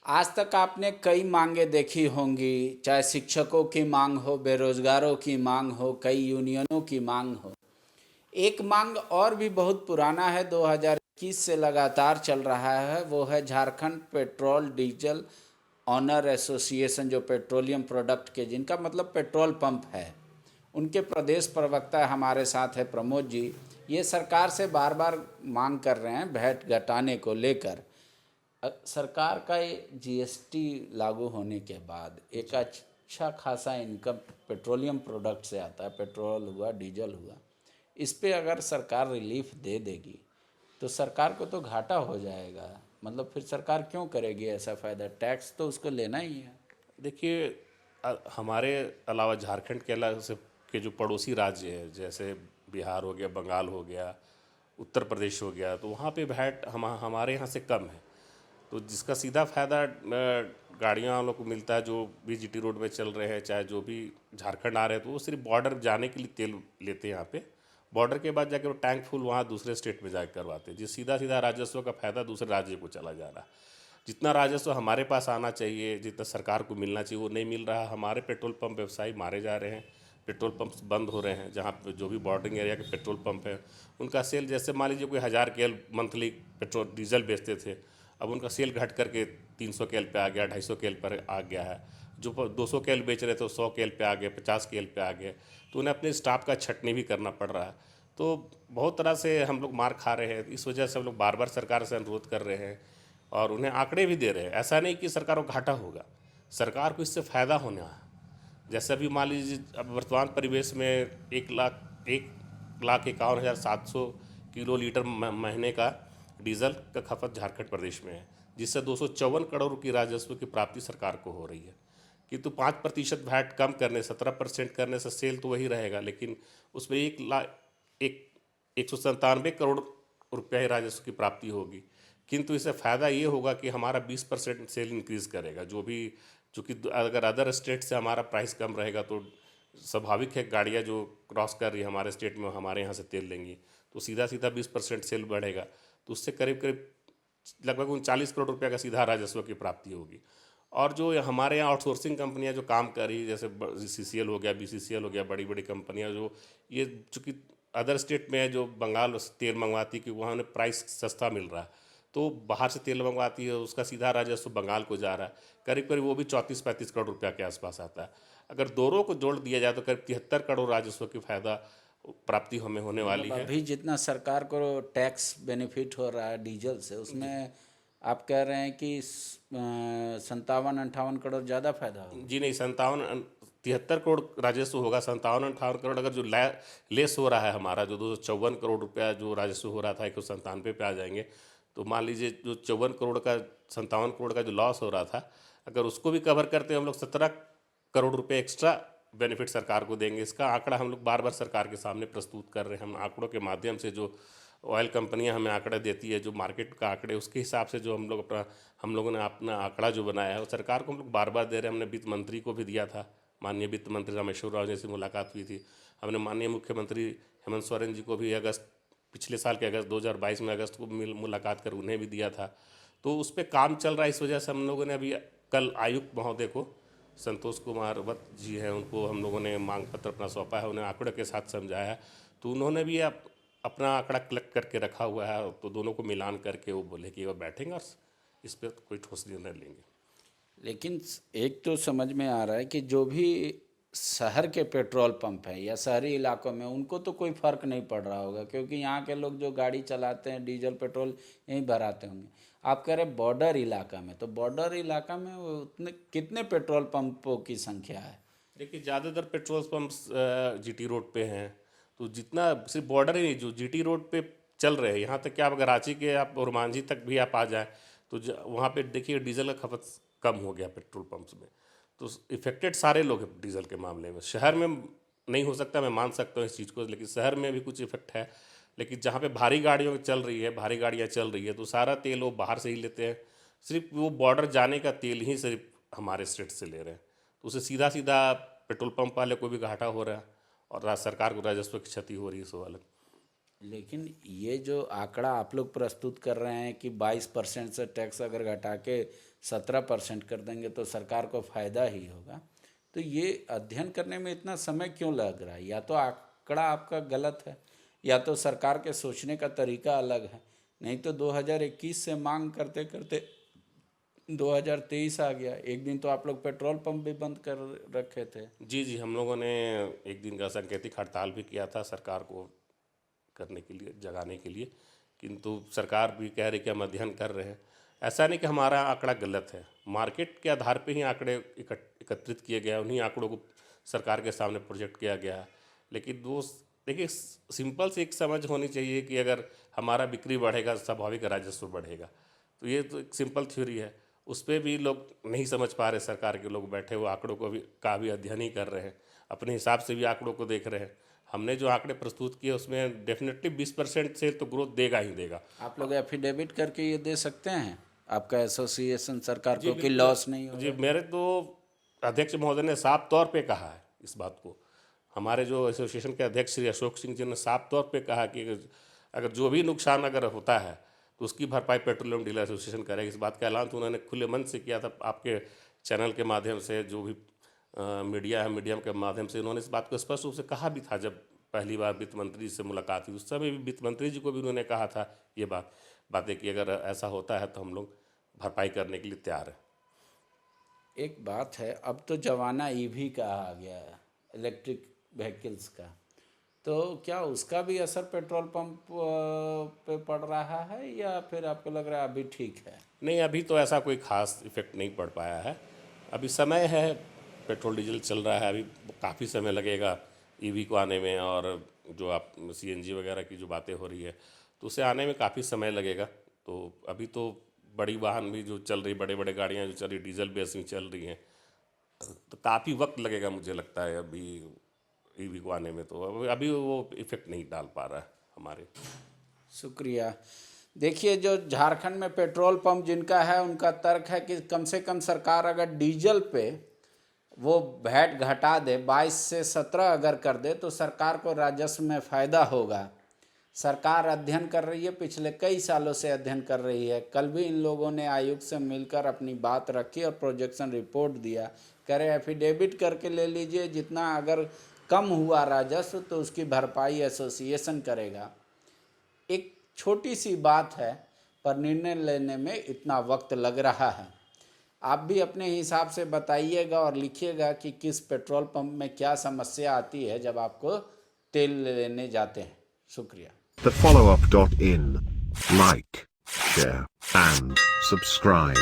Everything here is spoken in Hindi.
आज तक आपने कई मांगे देखी होंगी, चाहे शिक्षकों की मांग हो, बेरोजगारों की मांग हो, कई यूनियनों की मांग हो। एक मांग और भी बहुत पुराना है, 2021 से लगातार चल रहा है, वो है Jharkhand petrol diesel owner association, जो पेट्रोलियम प्रोडक्ट के जिनका मतलब पेट्रोल पंप है, उनके प्रदेश प्रवक्ता हमारे साथ है प्रमोद जी। ये सरकार से बार बार मांग कर रहे हैं वैट घटाने को लेकर। सरकार का ये जीएसटी लागू होने के बाद एक अच्छा खासा इनकम पेट्रोलियम प्रोडक्ट से आता है, पेट्रोल हुआ, डीजल हुआ। इस पे अगर सरकार रिलीफ दे देगी तो सरकार को तो घाटा हो जाएगा। मतलब फिर सरकार क्यों करेगी ऐसा फ़ायदा? टैक्स तो उसको लेना ही है। देखिए, हमारे अलावा झारखंड के अलावा से के जो पड़ोसी राज्य हैं, जैसे बिहार हो गया, बंगाल हो गया, उत्तर प्रदेश हो गया, तो वहाँ पे वैट हमारे यहाँ से कम है। तो जिसका सीधा फायदा गाड़ियाँ वालों को मिलता है, जो भी जीटी रोड में चल रहे हैं, चाहे जो भी झारखंड आ रहे हैं, तो वो सिर्फ बॉर्डर जाने के लिए तेल लेते हैं यहाँ पे। बॉर्डर के बाद जाके वो टैंक फुल वहाँ दूसरे स्टेट में जाकर करवाते हैं, जिस सीधा सीधा राजस्व का फायदा दूसरे राज्य को चला जा रहा है। जितना राजस्व हमारे पास आना चाहिए, जितना सरकार को मिलना चाहिए, वो नहीं मिल रहा। हमारे पेट्रोल पंप व्यवसायी मारे जा रहे हैं, पेट्रोल पंप बंद हो रहे हैं। जहाँ पे जो भी बॉर्डरिंग एरिया के पेट्रोल पंप है, उनका सेल, जैसे मान लीजिए कोई 1000 KL मंथली पेट्रोल डीजल बेचते थे, अब उनका सेल घट करके 300 KL पे आ गया, 250 KL पर आ गया है। जो 200 KL बेच रहे थे, 100 KL पे आ गए, 50 KL पे आ गए। तो उन्हें अपने स्टाफ का छटनी भी करना पड़ रहा है। तो बहुत तरह से हम लोग मार खा रहे हैं। इस वजह से हम लोग बार बार सरकार से अनुरोध कर रहे हैं और उन्हें आंकड़े भी दे रहे हैं। ऐसा नहीं कि सरकार को घाटा होगा, सरकार को इससे फ़ायदा होने है। जैसे अभी मान लीजिए, अब वर्तमान परिवेश में 1,51,700 किलो लीटर महीने का डीजल का खपत झारखंड प्रदेश में है, जिससे 254 करोड़ की राजस्व की प्राप्ति सरकार को हो रही है। किंतु 5% वैट कम करने, 17% करने से सेल तो वही रहेगा, लेकिन उसमें 1,97 करोड़ रुपया ही राजस्व की प्राप्ति होगी। किंतु इससे फ़ायदा ये होगा कि हमारा 20% सेल इंक्रीज़ करेगा। जो भी, चूँकि अगर अदर स्टेट से हमारा प्राइस कम रहेगा तो स्वाभाविक है, गाड़ियाँ जो क्रॉस कर रही है हमारे स्टेट में, हमारे यहाँ से तेल लेंगी, तो सीधा सीधा 20% सेल बढ़ेगा। तो उससे करीब करीब लगभग 39 करोड़ रुपया का सीधा राजस्व की प्राप्ति होगी। और जो हमारे यहाँ आउटसोर्सिंग कंपनियां जो काम कर रही है, जैसे सीसीएल हो गया, बीसीसीएल हो गया, बड़ी बड़ी कंपनियां जो, ये चूँकि अदर स्टेट में है, जो बंगाल से तेल मंगवाती, कि वहाँ उन्हें प्राइस सस्ता मिल रहा है, तो बाहर से तेल मंगवाती है, उसका सीधा राजस्व बंगाल को जा रहा है। करीब करीब वो भी 34-35 करोड़ रुपया के आसपास आता है। अगर दोनों को जोड़ दिया जाए तो करीब 73 करोड़ राजस्व की फायदा प्राप्ति हमें होने वाली मतलब है। अभी जितना सरकार को टैक्स बेनिफिट हो रहा है डीजल से, उसमें आप कह रहे हैं कि 57-58 करोड़ ज़्यादा फायदा होगा। जी नहीं, 73 करोड़ राजस्व होगा। 57-58 करोड़ अगर जो लेस हो रहा है हमारा, जो 254 करोड़ रुपया जो राजस्व हो रहा था, 197 पे आ जाएंगे। तो मान लीजिए जो 54 करोड़ का, 57 करोड़ का जो लॉस हो रहा था, अगर उसको भी कवर करते हम लोग, 17 करोड़ रुपये एक्स्ट्रा बेनिफिट सरकार को देंगे। इसका आंकड़ा हम लोग बार बार सरकार के सामने प्रस्तुत कर रहे हैं। हम आंकड़ों के माध्यम से, जो ऑयल कंपनियां हमें आंकड़ा देती है, जो मार्केट का आंकड़े, उसके हिसाब से जो हम लोगों ने अपना आंकड़ा जो बनाया है, वो सरकार को हम लोग बार बार दे रहे हैं। हमने वित्त मंत्री को भी दिया था, माननीय वित्त मंत्री रामेश्वर राव जी से मुलाकात हुई थी। हमने माननीय मुख्यमंत्री हेमंत सोरेन जी को भी पिछले साल के अगस्त 2022 में अगस्त को मुलाकात कर उन्हें भी दिया था। तो उस पर काम चल रहा है। इस वजह से हम लोगों ने अभी कल आयुक्त महोदय को, संतोष कुमार वत्स जी हैं, उनको हम लोगों ने मांग पत्र अपना सौंपा है, उन्हें आंकड़े के साथ समझाया है। तो उन्होंने भी अपना आंकड़ा कलेक्ट करके रखा हुआ है, तो दोनों को मिलान करके वो बोले कि वो बैठेंगे और इस पर कोई ठोस निर्णय लेंगे। लेकिन एक तो समझ में आ रहा है कि जो भी शहर के पेट्रोल पंप हैं या शहरी इलाकों में, उनको तो कोई फ़र्क नहीं पड़ रहा होगा, क्योंकि यहाँ के लोग जो गाड़ी चलाते हैं डीजल पेट्रोल यहीं भराते होंगे। आप कह रहे बॉर्डर इलाका में, तो बॉर्डर इलाका में वो उतने कितने पेट्रोल पंपों की संख्या है? देखिए, ज़्यादातर पेट्रोल पंप्स जीटी रोड पे हैं। तो जितना, सिर्फ बॉर्डर ही नहीं, जो जीटी रोड पे चल रहे हैं, यहाँ तक कि आप अगर रांची के, आप और मांझी तक भी आप आ जाएँ, तो वहाँ पे देखिए डीजल का खपत कम हो गया पेट्रोल पंप्स में। तो इफेक्टेड सारे लोग हैं डीजल के मामले में। शहर में नहीं हो सकता, मैं मान सकता हूँ इस चीज़ को, लेकिन शहर में भी कुछ इफेक्ट है। लेकिन जहाँ पे भारी गाड़ियों चल रही है, भारी गाड़ियाँ चल रही है, तो सारा तेल वो बाहर से ही लेते हैं। सिर्फ वो बॉर्डर जाने का तेल ही सिर्फ हमारे स्टेट से ले रहे हैं। तो उससे सीधा सीधा पेट्रोल पंप वाले को भी घाटा हो रहा है और सरकार को राजस्व की क्षति हो रही है, सो अलग। लेकिन ये जो आंकड़ा आप लोग प्रस्तुत कर रहे हैं कि 22% से टैक्स अगर घटा के 17% कर देंगे तो सरकार को फ़ायदा ही होगा। तो ये अध्ययन करने में इतना समय क्यों लग रहा है? या तो आंकड़ा आपका गलत है या तो सरकार के सोचने का तरीका अलग है। नहीं तो 2021 से मांग करते करते 2023 आ गया। एक दिन तो आप लोग पेट्रोल पंप भी बंद कर रखे थे। जी, हम लोगों ने एक दिन का सांकेतिक हड़ताल भी किया था सरकार को करने के लिए, जगाने के लिए, किंतु सरकार भी कह रही कि हम अध्ययन कर रहे हैं। ऐसा नहीं कि हमारा आंकड़ा गलत है, मार्केट के आधार पे ही आंकड़े एकत्रित किए गए, उन्हीं आंकड़ों को सरकार के सामने प्रोजेक्ट किया गया। लेकिन देखिए, सिंपल सी एक समझ होनी चाहिए कि अगर हमारा बिक्री बढ़ेगा स्वाभाविक राजस्व बढ़ेगा। तो ये तो एक सिंपल थ्योरी है, उस पर भी लोग नहीं समझ पा रहे। सरकार के लोग बैठे हुए आंकड़ों का भी अध्ययन ही कर रहे हैं, अपने हिसाब से भी आंकड़ों को देख रहे हैं। हमने जो आंकड़े प्रस्तुत किए उसमें डेफिनेटली 20% से तो ग्रोथ देगा ही देगा। आप लोग एफिडेविट करके ये दे सकते हैं आपका एसोसिएशन सरकार को कि बिल्कुल। लॉस नहीं होगा? जी, मेरे तो अध्यक्ष महोदय ने साफ तौर पे कहा है इस बात को। हमारे जो एसोसिएशन के अध्यक्ष श्री अशोक सिंह जी ने साफ तौर पे कहा कि अगर जो भी नुकसान अगर होता है तो उसकी भरपाई पेट्रोलियम डीलर एसोसिएशन करेगी। इस बात का ऐलान तो उन्होंने खुले मन से किया था, आपके चैनल के माध्यम से, जो भी मीडिया है, मीडियम के माध्यम से उन्होंने इस बात को स्पष्ट रूप से कहा भी था। जब पहली बार वित्त मंत्री से मुलाकात हुई उस समय भी वित्त मंत्री जी को भी उन्होंने कहा था ये बातें कि अगर ऐसा होता है तो हम लोग भरपाई करने के लिए तैयार हैं। एक बात है, अब तो जमाना ईवी का आ गया है, इलेक्ट्रिक व्हीकल्स का, तो क्या उसका भी असर पेट्रोल पंप पे पड़ रहा है या फिर आपको लग रहा है अभी ठीक है? नहीं, अभी तो ऐसा कोई खास इफेक्ट नहीं पड़ पाया है। अभी समय है, पेट्रोल डीजल चल रहा है, अभी काफ़ी समय लगेगा ईवी को आने में। और जो आप सीएनजी वगैरह की जो बातें हो रही है तो उसे आने में काफ़ी समय लगेगा। तो अभी तो बड़ी वाहन भी जो चल रही, बड़े बड़े गाड़ियाँ जो चल रही डीजल बेस में चल रही हैं, तो काफ़ी वक्त लगेगा मुझे लगता है अभी ईवी को आने में। तो अभी वो इफेक्ट नहीं डाल पा रहा है हमारे। शुक्रिया। देखिए, जो झारखंड में पेट्रोल पंप जिनका है उनका तर्क है कि कम से कम सरकार अगर डीजल पे वो वैट घटा दे, 22 से 17 अगर कर दे तो सरकार को राजस्व में फ़ायदा होगा। सरकार अध्ययन कर रही है, पिछले कई सालों से अध्ययन कर रही है। कल भी इन लोगों ने आयुक्त से मिलकर अपनी बात रखी और प्रोजेक्शन रिपोर्ट दिया। कह रहे एफिडेविट करके ले लीजिए, जितना अगर कम हुआ राजस्व तो उसकी भरपाई एसोसिएशन करेगा। एक छोटी सी बात है पर निर्णय लेने में इतना वक्त लग रहा है। आप भी अपने हिसाब से बताइएगा और लिखिएगा कि किस पेट्रोल पंप में क्या समस्या आती है जब आपको तेल लेने जाते हैं। शुक्रिया। TheFollowUp.in. Like, share, and subscribe.